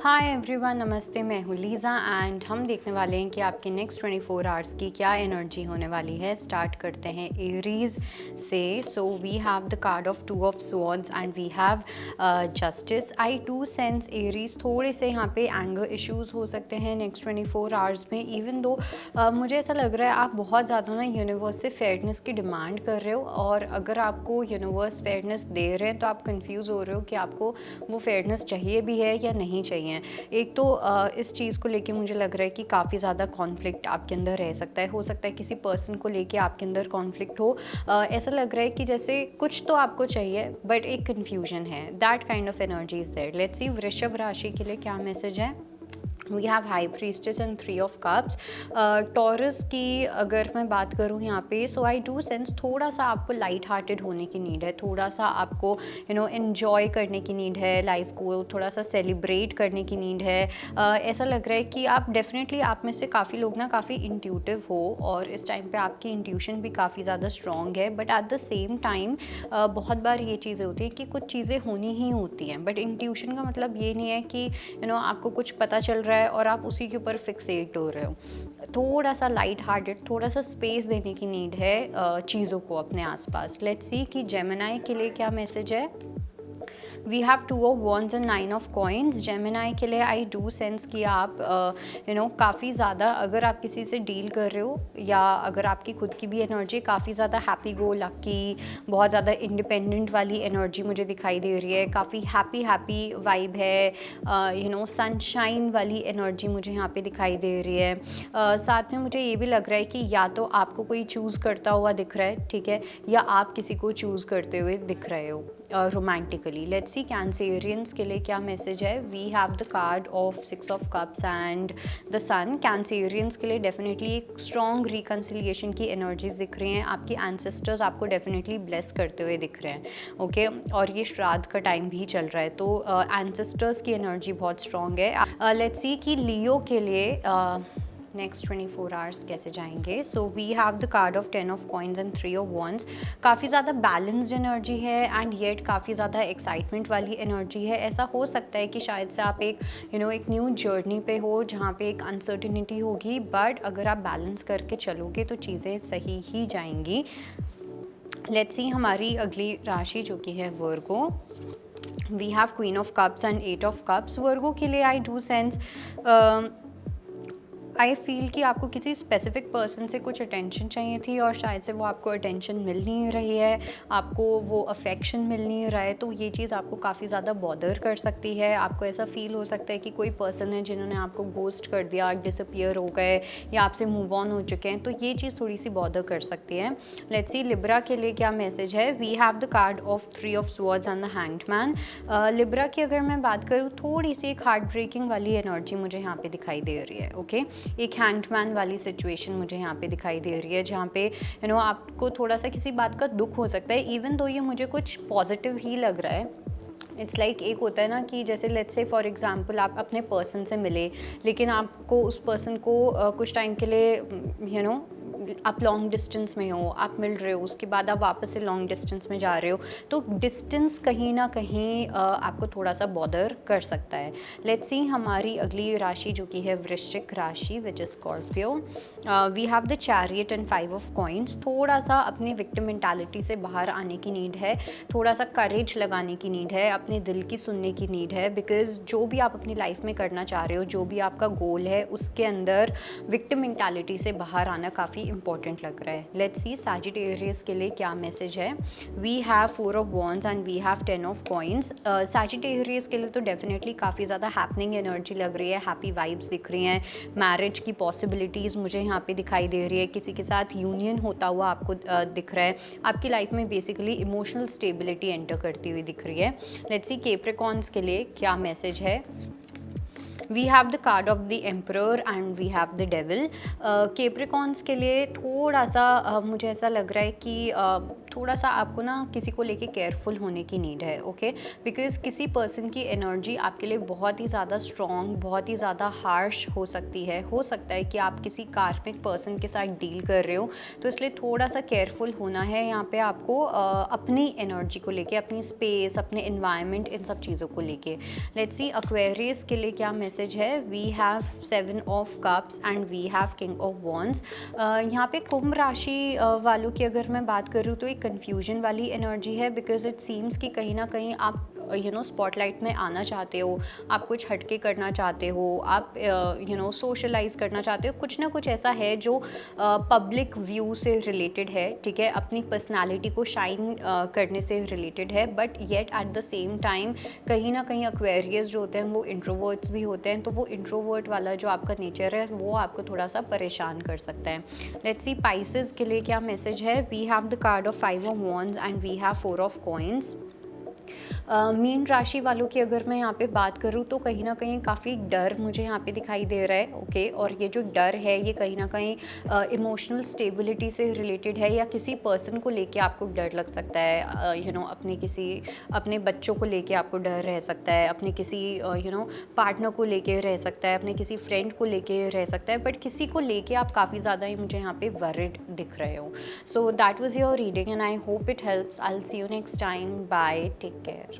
Hi everyone, नमस्ते। मैं हूँ लीज़ा एंड हम देखने वाले हैं कि आपकी नेक्स्ट 24 आवर्स की क्या एनर्जी होने वाली है। स्टार्ट करते हैं एरीज से। So we have the card of 2 of swords and we have justice. I too sense Aries थोड़े से यहाँ पे एंगर इश्यूज हो सकते हैं नेक्स्ट 24 आवर्स में। इवन दो मुझे ऐसा लग रहा है आप बहुत ज़्यादा ना यूनिवर्स से फेयरनेस की डिमांड कर रहे हो, और अगर आपको यूनिवर्स फेयरनेस दे रहे हैं तो आप कंफ्यूज हो रहे हो कि आपको वो फेयरनेस चाहिए भी है या नहीं चाहिए। एक तो इस चीज़ को लेके मुझे लग रहा है कि काफ़ी ज़्यादा कॉन्फ्लिक्ट आपके अंदर रह सकता है। हो सकता है किसी पर्सन को लेके आपके अंदर कॉन्फ्लिक्ट हो। ऐसा लग रहा है कि जैसे कुछ तो आपको चाहिए बट एक कन्फ्यूजन है। That kind of energy is there. Let's see वृषभ राशि के लिए क्या मैसेज है। We have high priestess and 3 of cups. Taurus की अगर मैं बात करूँ यहाँ पे, सो आई डू सेंस थोड़ा सा आपको लाइट हार्टेड होने की नीड है, थोड़ा सा आपको एन्जॉय करने की नीड है, लाइफ को थोड़ा सा सेलिब्रेट करने की नीड है। ऐसा लग रहा है कि आप डेफिनेटली, आप में से काफ़ी लोग ना काफ़ी इंट्यूटिव हो और इस टाइम पे आपकी इंट्यूशन भी काफ़ी ज़्यादा स्ट्रॉन्ग है। But at the same time बहुत बार ये चीज़ें होती है कि कुछ चीज़ें होनी ही होती हैं, बट इंट्यूशन का मतलब ये नहीं है कि आपको कुछ पता चल रहा है और आप उसी के ऊपर फिक्सेट हो रहे हो। थोड़ा सा लाइट हार्टेड, थोड़ा सा स्पेस देने की नीड है चीज़ों को अपने आसपास। लेट्स सी कि जेमिनी के लिए क्या मैसेज है। We have 2 of wands and 9 of coins. Gemini के लिए आई डू सेंस कि आप काफ़ी ज़्यादा, अगर आप किसी से डील कर रहे हो या अगर आपकी खुद की भी एनर्जी काफ़ी ज़्यादा हैप्पी गो लकी, बहुत ज़्यादा इंडिपेंडेंट वाली एनर्जी मुझे दिखाई दे रही है। काफ़ी हैप्पी वाइब है, सनशाइन वाली एनर्जी मुझे यहाँ पे दिखाई दे रही है। साथ में मुझे ये भी लग रहा है कि या तो आपको कोई चूज़ करता हुआ दिख रहा है, ठीक है, या आप किसी को चूज़ करते हुए दिख रहे हो रोमांटिकली। लेट्स सी कैंसेरियंस के लिए क्या मैसेज है। We have the card of 6 of cups and the sun. Cancerians के लिए डेफिनेटली एक स्ट्रॉन्ग रिकन्सिलिएशन की एनर्जीज दिख रही हैं। आपके एंसेस्टर्स आपको डेफिनेटली ब्लेस करते हुए दिख रहे हैं, ओके। और ये श्राद्ध का टाइम भी चल रहा है, तो एंसेस्टर्स की एनर्जी बहुत स्ट्रॉन्ग है। लेट्स सी कि लियो के लिए नेक्स्ट 24 आवर्स कैसे जाएंगे। So we have the card of 10 of coins and 3 of wands. काफ़ी ज़्यादा बैलेंस्ड एनर्जी है एंड येट काफ़ी ज़्यादा एक्साइटमेंट वाली एनर्जी है। ऐसा हो सकता है कि शायद से आप एक एक न्यू जर्नी पे हो जहाँ पे एक अनसर्टिनिटी होगी, बट अगर आप बैलेंस करके चलोगे तो चीज़ें सही ही जाएंगी। लेट्स सी हमारी अगली राशि जो कि है Virgo. We have queen of cups and 8 of cups. Virgo के लिए I do sense, I feel कि आपको किसी स्पेसिफिक पर्सन से कुछ अटेंशन चाहिए थी और शायद से वो आपको अटेंशन मिल नहीं रही है, आपको वो अफेक्शन मिल नहीं रहा है, तो ये चीज़ आपको काफ़ी ज़्यादा बॉदर कर सकती है। आपको ऐसा फील हो सकता है कि कोई पर्सन है जिन्होंने आपको घोस्ट कर दिया, डिसअपियर हो गए या आपसे मूव ऑन हो चुके हैं, तो ये चीज़ थोड़ी सी बॉदर कर सकती है। लेट्स सी लिब्रा के लिए क्या मैसेज है। We have the card of 3 of swords and the hanged man. Libra की अगर मैं बात करूँ, थोड़ी सी एक हार्ट ब्रेकिंग वाली एनर्जी मुझे यहाँ पे दिखाई दे रही है, ओके। एक हैंगमैन वाली सिचुएशन मुझे यहाँ पे दिखाई दे रही है, जहाँ पे आपको थोड़ा सा किसी बात का दुख हो सकता है। इवन दो ये मुझे कुछ पॉजिटिव ही लग रहा है। इट्स लाइक एक होता है ना कि जैसे लेट्स से फॉर एग्जांपल आप अपने पर्सन से मिले, लेकिन आपको उस पर्सन को कुछ टाइम के लिए आप लॉन्ग डिस्टेंस में हो, आप मिल रहे हो, उसके बाद आप वापस से लॉन्ग डिस्टेंस में जा रहे हो, तो डिस्टेंस कहीं ना कहीं आपको थोड़ा सा बॉदर कर सकता है। लेट्स सी हमारी अगली राशि जो कि है वृश्चिक राशि which is Scorpio. We have the chariot and 5 of coins. थोड़ा सा अपनी विक्टिम मेंटालिटी से बाहर आने की नीड है, थोड़ा सा करेज लगाने की नीड है, अपने दिल की सुनने की नीड है, बिकॉज जो भी आप अपनी लाइफ में करना चाह रहे हो, जो भी आपका गोल है, उसके अंदर विक्टिम मेंटालिटी से बाहर आना काफ़ी इंपॉर्टेंट लग रहा है। लेट्स सी सैजिटेरियस के लिए क्या मैसेज है। We have 4 of wands and we have 10 of coins. Sagittarius के लिए तो डेफिनेटली काफ़ी ज़्यादा हैपनिंग एनर्जी लग रही है, हैप्पी वाइब्स दिख रही हैं, मैरिज की पॉसिबिलिटीज़ मुझे यहाँ पे दिखाई दे रही है, किसी के साथ यूनियन होता हुआ आपको दिख रहा है, आपकी लाइफ में बेसिकली इमोशनल स्टेबिलिटी एंटर करती हुई दिख रही है। लेट्स सी कैप्रिकॉर्न्स के लिए क्या मैसेज है। We have the card of the emperor and we have the devil. Capricorns के लिए थोड़ा सा मुझे ऐसा लग रहा है कि थोड़ा सा आपको ना किसी को लेके केयरफुल होने की नीड है, ओके। बिकॉज किसी पर्सन की एनर्जी आपके लिए बहुत ही ज़्यादा स्ट्रॉन्ग, बहुत ही ज़्यादा हार्श हो सकती है। हो सकता है कि आप किसी कार्मिक पर्सन के साथ डील कर रहे हो, तो इसलिए थोड़ा सा केयरफुल होना है यहाँ पे आपको अपनी एनर्जी को लेके, अपनी स्पेस, अपने इन्वायरमेंट, इन सब चीज़ों को लेके। लेट्स सी एक्वेरियस के लिए क्या मैसेज है। We have 7 of cups and we have king of wands. यहाँ पे कुंभ राशि वालों की अगर मैं बात करूँ तो एक कन्फ्यूजन वाली एनर्जी है, बिकॉज इट सीम्स कि कहीं ना कहीं आप स्पॉटलाइट में आना चाहते हो, आप कुछ हटके करना चाहते हो, आप सोशलाइज करना चाहते हो, कुछ ना कुछ ऐसा है जो पब्लिक व्यू से रिलेटेड है, ठीक है, अपनी पर्सनालिटी को शाइन करने से रिलेटेड है। But yet at the same time कहीं ना कहीं एक्वेरियस जो होते हैं वो इंट्रोवर्ट्स भी होते हैं, तो वो इंट्रोवर्ट वाला जो आपका नेचर है वो आपको थोड़ा सा परेशान कर सकता है। लेट्स सी पाइसेस के लिए क्या मैसेज है। We have the card of 5 of wands and we have 4 of coins. मीन राशि वालों की अगर मैं यहाँ पे बात करूँ तो कहीं ना कहीं काफ़ी डर मुझे यहाँ पे दिखाई दे रहा है, ओके। और ये जो डर है ये कहीं ना कहीं इमोशनल स्टेबिलिटी से रिलेटेड है, या किसी पर्सन को लेके आपको डर लग सकता है। अपने बच्चों को लेके आपको डर रह सकता है, अपने किसी पार्टनर को लेके रह सकता है, अपने किसी फ्रेंड को लेके रह सकता है, बट किसी को लेके आप काफ़ी ज़्यादा ही मुझे यहाँ पे वरिड दिख रहे हो। So that was your reading and I hope it helps. I will see you next time. Bye, take care.